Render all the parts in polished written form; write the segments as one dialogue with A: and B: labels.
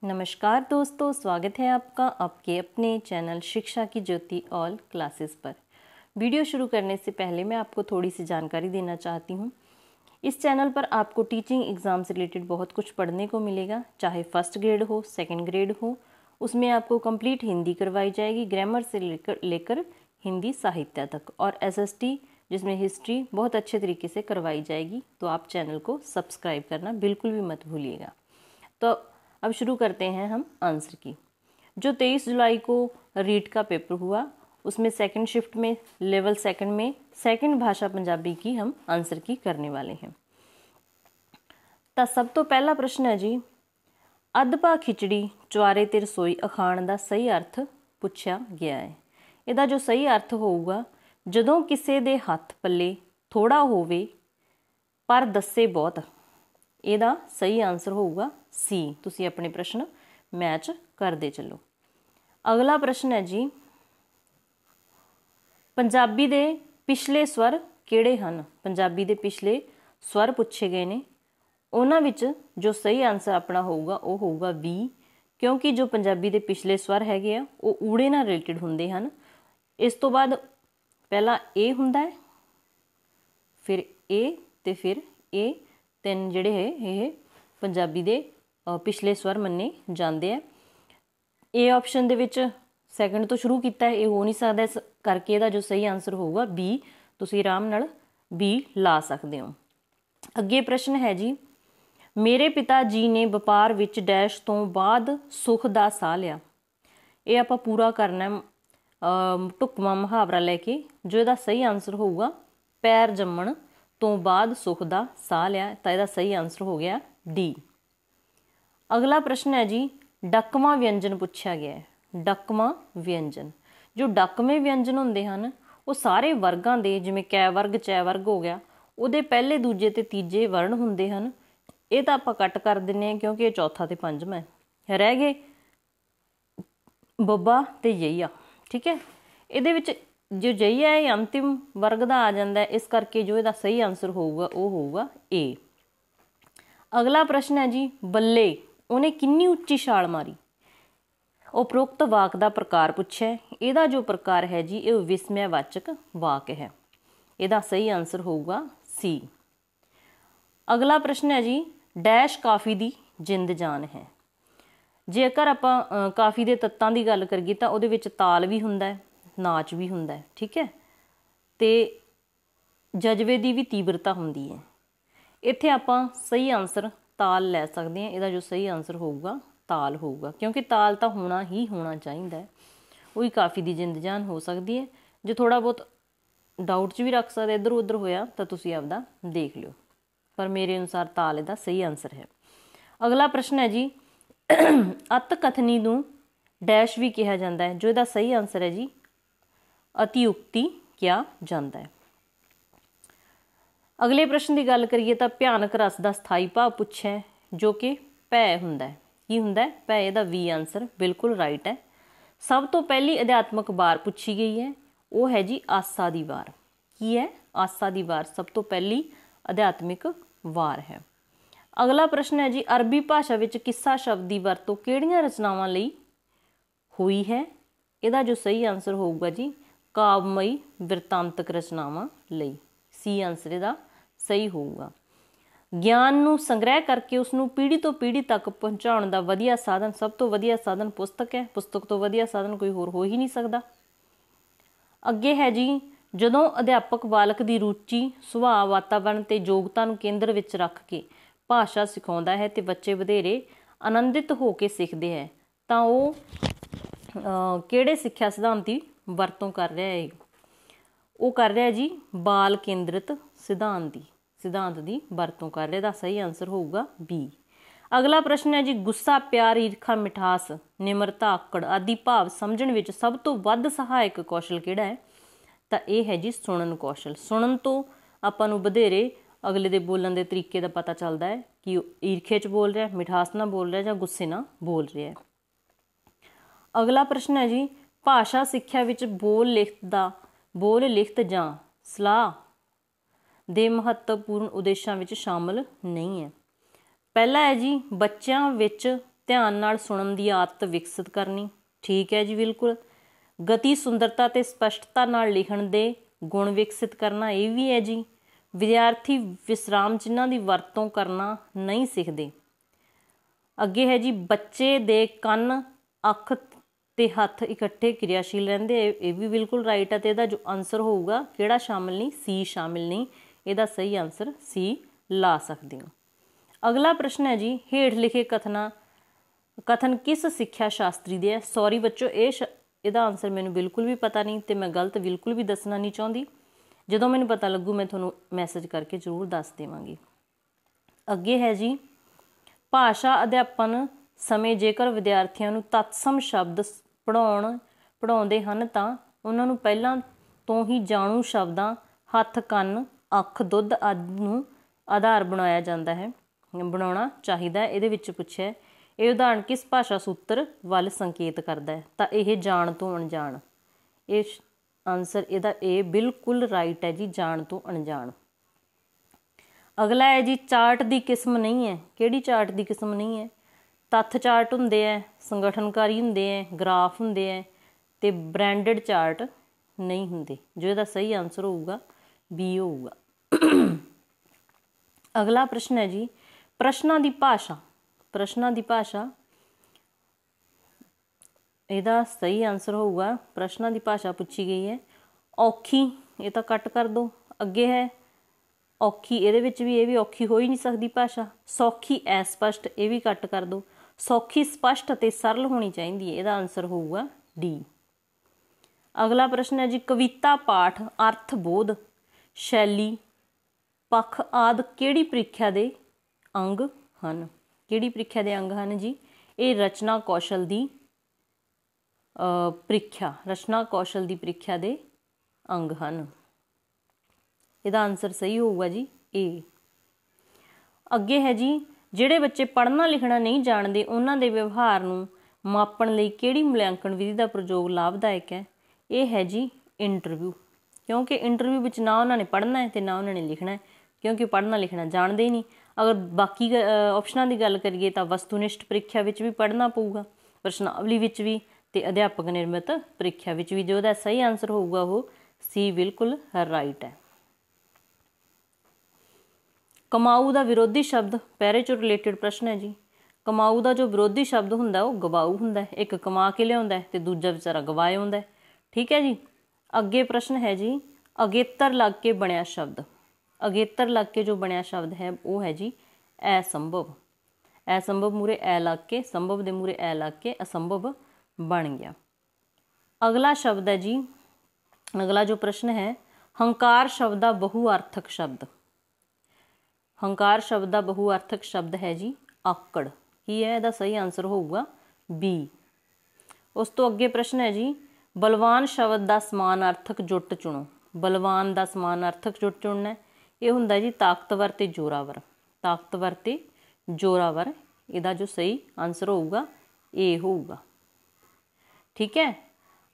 A: नमस्कार दोस्तों, स्वागत है आपका आपके अपने चैनल शिक्षा की ज्योति ऑल क्लासेस पर। वीडियो शुरू करने से पहले मैं आपको थोड़ी सी जानकारी देना चाहती हूँ। इस चैनल पर आपको टीचिंग एग्ज़ाम से रिलेटेड बहुत कुछ पढ़ने को मिलेगा, चाहे फर्स्ट ग्रेड हो, सेकंड ग्रेड हो। उसमें आपको कंप्लीट हिंदी करवाई जाएगी, ग्रामर से लेकर हिंदी साहित्य तक, और SST जिसमें हिस्ट्री बहुत अच्छे तरीके से करवाई जाएगी। तो आप चैनल को सब्सक्राइब करना बिल्कुल भी मत भूलिएगा। तो अब शुरू करते हैं हम आंसर की। जो 23 जुलाई को रीट का पेपर हुआ, उसमें सेकंड शिफ्ट में लेवल सेकंड में सेकंड भाषा पंजाबी की हम आंसर की करने वाले हैं। तो सब तो पहला प्रश्न है जी, अधपा खिचड़ी चुआरे ते रसोई अखाण का सही अर्थ पूछा गया है। ਇਹਦਾ जो सही अर्थ होगा, ਜਦੋਂ ਕਿਸੇ ਦੇ ਹੱਥ ਪੱਲੇ ਥੋੜਾ ਹੋਵੇ ਪਰ ਦੱਸੇ ਬਹੁਤ। ਇਹਦਾ सही आंसर होगा सी। तुसी अपने प्रश्न मैच करते चलो। अगला प्रश्न है जी, पंजाबी दे पिछले स्वर किहड़े हन। पंजाबी दे पिछले स्वर पूछे गए ने, उन्हां विच जो सही आंसर अपना होगा वो होगा बी, क्योंकि जो पंजाबी दे पिछले स्वर हैगे आ वो ऊड़े नाल रिलेटेड हुंदे हन। इस तो बाद पहला ए हुंदा है, फिर ए ते फिर ए, तीन जिहड़े है ये पंजाबी दे पिछले स्वर मन्ने जाते हैं। A option they which second तो शुरू किया है, ये हो नहीं सकता, इस करके इहदा जो सही आंसर होगा बी। तुसीं आराम नाल बी ला सकते हो। अगे प्रश्न है जी, मेरे पिता जी ने व्यापार विच डैश तो बाद सुख दा साह लिया। ये आपां पूरा करना ढुकवां मुहावरा लैके, जो इहदा सही आंसर होगा पैर जम्मण तो बाद सुख दा साह लिया। तो इहदा सही आंसर हो गया डी। अगला प्रश्न है जी, डकवां व्यंजन पूछा गया है। डकवां व्यंजन, जो डकवें व्यंजन होंदे हन वो सारे वर्गां दे, जिवें कै वर्ग चै वर्ग हो गया, उहदे पहले दूजे ते तीजे वर्ण हुंदे हन। ये तो आपां कट कर दिंदे हां क्योंकि ये चौथा ते पंजवां है। रह गए बब्बा ते यईया। ठीक है, इहदे विच जो जईया है अंतिम वर्ग का आ जाता है, इस करके जो इसका सही आंसर होगा वो होगा ए। अगला प्रश्न है जी, बल्ले उन्हें कितनी उच्ची छाल मारी। उपरोक्त वाक का प्रकार पूछा है। इसका जो प्रकार है जी ये विस्मयवाचक वाक है। इसका सही आंसर होगा सी। अगला प्रश्न है जी, डैश काफ़ी दी जिंद जान है। जेकर आपां काफ़ी के तत्तां की गल करिए तो उहदे विच ताल भी हुंदा है, नाच भी हुंदा है। ठीक है, तो जज्बे की भी तीव्रता हुंदी है। इत्थे आपां सही आंसर ताल लै सकते हैं। इसका जो सही आंसर होगा ताल होगा, क्योंकि ताल तो होना ही होना चाहिए। वही काफ़ी की जिंद जान हो सकती है। जो थोड़ा बहुत डाउट च भी रख सकते, इधर उधर होया तो तुसीं आपदा देख लियो, पर मेरे अनुसार ताल इसका सही आंसर है। अगला प्रश्न है जी, अत कथनी नूं डैश भी कहा जाता है। जो इसका सही आंसर है जी अतियुक्ति किया जाता है। अगले प्रश्न की गल करिए तो भयानक रस का स्थाई भाव पूछा है, जो कि भै हुंदा है। की हुंदा है? भै। इसदा वी आंसर बिल्कुल राइट है। सब तो पहली अध्यात्मक वार पूछी गई है, वो है जी आसा दी वार। की है? आसा दी वार सब तो पहली अध्यात्मिक वार है। अगला प्रश्न है जी, अरबी भाषा विच किस्सा शब्द की वरतों किहड़ियां रचनावां लई हुई है। इसदा जो सही आंसर होगा जी काव्यमयी वृत्तांतक रचनावां लई। सी आंसर इसदा सही होगा। ज्ञान नूं संग्रह करके उसनूं पीढ़ी तो पीढ़ी तक पहुँचाउण दा वधिया साधन, सब तो वधिया साधन पुस्तक है। पुस्तक तो वधिया साधन कोई होर हो ही नहीं सकता। अगे है जी, जदों अध्यापक बालक की रुचि सुभाव वातावरण ते योग्यता नूं केंद्र विच रख के भाषा सिखाउंदा है ते बच्चे वधेरे आनंदित हो के सीखते हैं, तो वो किहड़े सिक्ख्या सिद्धांत की वरतों कर रहा है। वो कर रहा है जी बाल केंद्रित सिद्धांत की वरतों कर रहा है। सही आंसर होगा बी। अगला प्रश्न है जी, गुस्सा प्यार ईर्खा मिठास निमरता आकड़ आदि भाव समझण विच सब तो वध सहायक कौशल किहड़ा है। तो यह है जी सुणन कौशल। सुणन तो आपां नूं वधेरे अगले दे बोलण दे तरीके का पता चलता है कि ईर्खे च बोल रहा है, मिठास नाल बोल रहा है, जां गुस्से नाल बोल रहा है। अगला प्रश्न है जी, भाषा सिक्ख्या विच बोल लिखत जां सलाह दे महत्वपूर्ण उद्देशां विच शामिल नहीं है। पहला है जी, बच्चों विच ध्यान नाल सुनन दी आदत विकसित करनी। ठीक है जी, बिल्कुल। गति, सुंदरता ते स्पष्टता नाल लिखण दे गुण विकसित करना, ये भी है जी। विद्यार्थी विश्राम चिन्हां दी वरतों करना नहीं सीखते। अगे है जी, बच्चे दे कन्न, अख ते हत्थ इकट्ठे क्रियाशील रहिंदे, ये भी बिल्कुल राइट है। तो इहदा जो आंसर होऊगा किहड़ा शामिल नहीं, सी शामिल नहीं। इहदा सही आंसर सी ला सकते हो। अगला प्रश्न है जी, हेठ लिखे कथन किस सिक्ख्या शास्त्री दे है। सॉरी बच्चों, इहदा आंसर मैनूं बिल्कुल भी पता नहीं, तो मैं गलत बिल्कुल भी दसना नहीं चाहती। ਜਦੋਂ ਮੈਨੂੰ पता लगू मैं ਤੁਹਾਨੂੰ मैसेज करके जरूर दस देवांगी। ਅੱਗੇ है जी, भाषा अध्यापन ਸਮੇਂ ਜੇਕਰ ਵਿਦਿਆਰਥੀਆਂ ਨੂੰ ਤਤਸਮ ਸ਼ਬਦ ਪੜ੍ਹਾਉਂਦੇ ਹਨ ਤਾਂ ਉਹਨਾਂ ਨੂੰ ਪਹਿਲਾਂ ਤੋਂ ਹੀ ਜਾਣੂ ਸ਼ਬਦਾਂ ਹੱਥ, ਕੰਨ, ਅੱਖ, ਦੁੱਧ ਆਦਿ ਨੂੰ ਆਧਾਰ ਬਣਾਉਣਾ ਚਾਹੀਦਾ। ਇਹਦੇ ਵਿੱਚ ਪੁੱਛਿਆ ਇਹ ਉਦਾਹਰਣ ਕਿਸ ਭਾਸ਼ਾ ਸੂਤਰ ਵੱਲ ਸੰਕੇਤ ਕਰਦਾ ਹੈ, ਤਾਂ ਇਹ ਜਾਣ ਤੋਂ ਅਣਜਾਣ। ਇਹ आंसर इहदा ए बिल्कुल राइट है जी, जान तो अणजान। अगला है जी, चार्ट की किस्म नहीं है। किहड़ी चार्ट की किस्म नहीं है? तत्थ चार्ट हुंदे है, संगठनकारी हुंदे है, ग्राफ हुंदे है, ते ब्रांडेड चार्ट नहीं हुंदे। जो इहदा सही आंसर होऊगा बी होऊगा। अगला प्रश्न है जी, प्रश्नां दी भाषा ਇਹਦਾ सही आंसर होगा प्रश्नों की भाषा पूछी गई है। औखी, ये तो कट कर दो। अगे है औखी, ये भी औखी हो ही नहीं सकती भाषा। सौखी, अस्पष्ट, ये भी कट कर दो। सौखी स्पष्ट ते सरल होनी चाहिए है, इसका आंसर होगा डी। अगला प्रश्न है जी, कविता, पाठ, अर्थ, बोध, शैली, पक्ष आदि किहड़ी प्रीख्या के अंग हैं? किहड़ी प्रीख्या के अंग हैं जी? ये रचना कौशल की रचना कौशल की प्रीख्या के अंग हैं। इसका आंसर सही होगा जी ए। अगे है जी, जिहड़े बच्चे पढ़ना लिखना नहीं जानते उन्हां दे व्यवहार नूं मापण लई किहड़ी मूल्यांकन विधि का प्रयोग लाभदायक है? ये है जी इंटरव्यू, क्योंकि इंटरव्यू विच ना उन्होंने पढ़ना है तो ना उन्होंने लिखना है, क्योंकि पढ़ना लिखना जानते ही नहीं। अगर बाकी ऑप्शनां की गल करिए तो वस्तुनिष्ठ प्रीख्या विच भी पढ़ना पऊगा, प्रश्नावली विच भी, ते अध्यापक निर्मित प्रीख्या विच भी। जो दा सही आंसर होगा वो सी बिल्कुल राइट है। कमाऊ का विरोधी शब्द, पैरे चो रिलेटेड प्रश्न है जी। कमाऊ का जो विरोधी शब्द हुंदा वो गवाऊ हुंदा है। एक कमा के लियाउंदा है ते दूजा बेचारा गवाए आउंदा है। ठीक है जी। अगे प्रश्न है जी, अगेतर लग के बनिया शब्द। अगेतर लग के जो बनिया शब्द है वो है जी असंभव। असंभव मूरे ए लग के, संभव दे मूरे ए लग के असंभव बन गया। अगला शब्द है जी, अगला जो प्रश्न है, हंकार शब्द का बहुअर्थक शब्द। हंकार शब्द का बहुअर्थक शब्द है जी आकड़। की है इसका सही आंसर होगा बी। उस तो अगे प्रश्न है जी, बलवान शब्द का समानार्थक जुट चुनो। बलवान का समानार्थक जुट चुनना है, ये हुंदा जी ताकतवर ते जोरावर। ताकतवर ते जोरावर, इसका जो सही आंसर होगा ए होगा। ठीक है।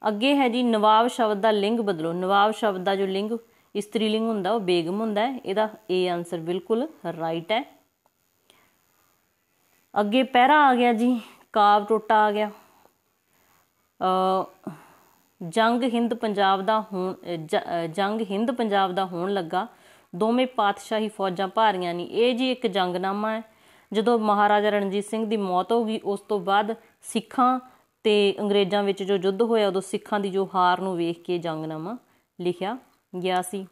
A: अगे है जी, नवाब शब्द का लिंग बदलो। नवाब शब्द का जो लिंग स्त्रीलिंग हुंदा वो बेगम हुंदा है, इसका ए आंसर बिल्कुल राइट है। अगे पैरा आ गया जी, काव टोटा आ गया। जंग हिंद पंजाब दा होण लगा, दोवें पातशाही फौजां भारियां नहीं। ये जी एक जंगनामा है। जदों महाराजा रणजीत सिंह की मौत हो गई उस तो बाद सिखां ते अंग्रेज़ों विच जो युद्ध होया उदों सिखां दी जो हार नूं वेख के जंगनामा लिखिया गया सी।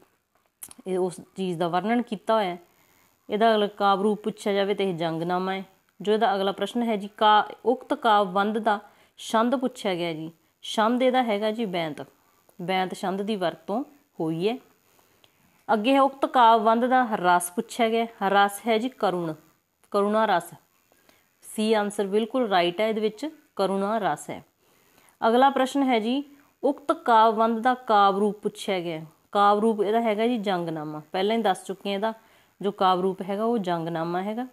A: उस चीज़ का वर्णन किया होया है। इहदा अगला काव रूप पूछा जाए तो यह जंगनामा है। जो इहदा अगला प्रश्न है जी, उक्त कावबंध का छंद पूछा गया जी। छंद इहदा हैगा जी बैंत। बैंत छंद की वरतों हुई है। अगे है उक्त कावबंध का रस पूछा गया। रस है जी करुण, करुणा रस। सी आंसर बिल्कुल राइट है, ये करुणा रस है। अगला प्रश्न है जी, उक्त कावबंध का काव रूप पूछा गया। काव रूप इहदा हैगा जी जंगनामा। पहले ही दस चुके हैं, जो काव रूप हैगा वो जंगनामा हैगा।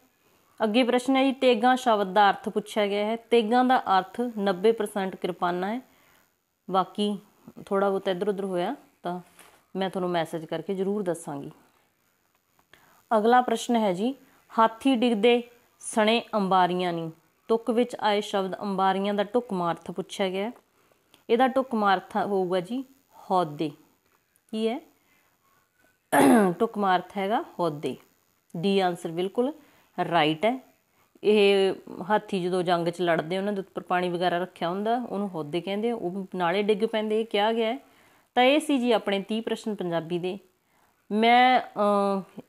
A: अगे प्रश्न है जी, तेगा शब्द का अर्थ पूछा गया है। तेगा का अर्थ 90% किरपाना है, बाकी थोड़ा बहुत इधर उधर होया तो मैं थोड़ा मैसेज करके जरूर दसांगी। अगला प्रश्न है जी, हाथी डिगदे सने अंबारियां नहीं ਤੁਕ ਵਿੱਚ ਆਏ ਸ਼ਬਦ ਅੰਬਾਰੀਆਂ ਦਾ ਢੁਕਵਾਂ ਅਰਥ ਪੁੱਛਿਆ ਗਿਆ। ਇਹਦਾ ਢੁਕਵਾਂ ਅਰਥ ਹੋਊਗਾ ਜੀ ਹੌਦੇ। ਕੀ ਹੈ? ਢੁਕਵਾਂ ਅਰਥ ਹੈਗਾ ਹੌਦੇ। ਡੀ ਆਂਸਰ ਬਿਲਕੁਲ ਰਾਈਟ ਹੈ। ਇਹ ਹਾਥੀ ਜਦੋਂ ਜੰਗ 'ਚ ਲੜਦੇ ਉਹਨਾਂ ਦੇ ਉੱਪਰ ਪਾਣੀ ਵਗੈਰਾ ਰੱਖਿਆ ਹੁੰਦਾ ਉਹਨੂੰ ਹੌਦੇ ਕਹਿੰਦੇ ਆ, ਉਹ ਨਾਲੇ ਡਿੱਗ ਪੈਂਦੇ, ਇਹ ਕਿਹਾ ਗਿਆ। ਤਾਂ ਇਹ ਸੀ ਜੀ ਆਪਣੇ 30 ਪ੍ਰਸ਼ਨ ਪੰਜਾਬੀ ਦੇ। ਮੈਂ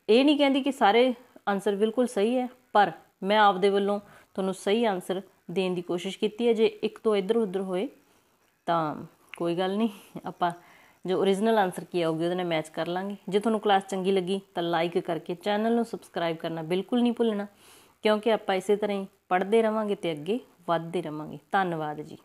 A: ਇਹ ਨਹੀਂ ਕਹਿੰਦੀ ਕਿ ਸਾਰੇ ਆਨਸਰ ਬਿਲਕੁਲ ਸਹੀ ਹੈ, ਪਰ ਮੈਂ ਆਪਦੇ ਵੱਲੋਂ ਤੁਹਾਨੂੰ ਸਹੀ ਆਨਸਰ ਦੇਣ ਦੀ ਕੋਸ਼ਿਸ਼ ਕੀਤੀ ਹੈ। ਜੇ ਇੱਕ ਤੋਂ ਇੱਧਰ ਉੱਧਰ ਹੋਏ ਤਾਂ ਕੋਈ ਗੱਲ ਨਹੀਂ, ਆਪਾਂ ਜੋ ਓਰੀਜਨਲ ਆਨਸਰ ਕੀ ਆਊਗੀ ਉਹਦੇ ਨਾਲ ਮੈਚ ਕਰ ਲਾਂਗੇ। ਜੇ ਤੁਹਾਨੂੰ ਕਲਾਸ ਚੰਗੀ ਲੱਗੀ ਤਾਂ ਲਾਈਕ ਕਰਕੇ ਚੈਨਲ ਨੂੰ ਸਬਸਕ੍ਰਾਈਬ ਕਰਨਾ ਬਿਲਕੁਲ ਨਹੀਂ ਭੁੱਲਣਾ, ਕਿਉਂਕਿ ਆਪਾਂ ਇਸੇ ਤਰ੍ਹਾਂ ਹੀ ਪੜ੍ਹਦੇ ਰਹਾਂਗੇ ਅਤੇ ਅੱਗੇ ਵੱਧਦੇ ਰਹਾਂਗੇ। ਧੰਨਵਾਦ ਜੀ।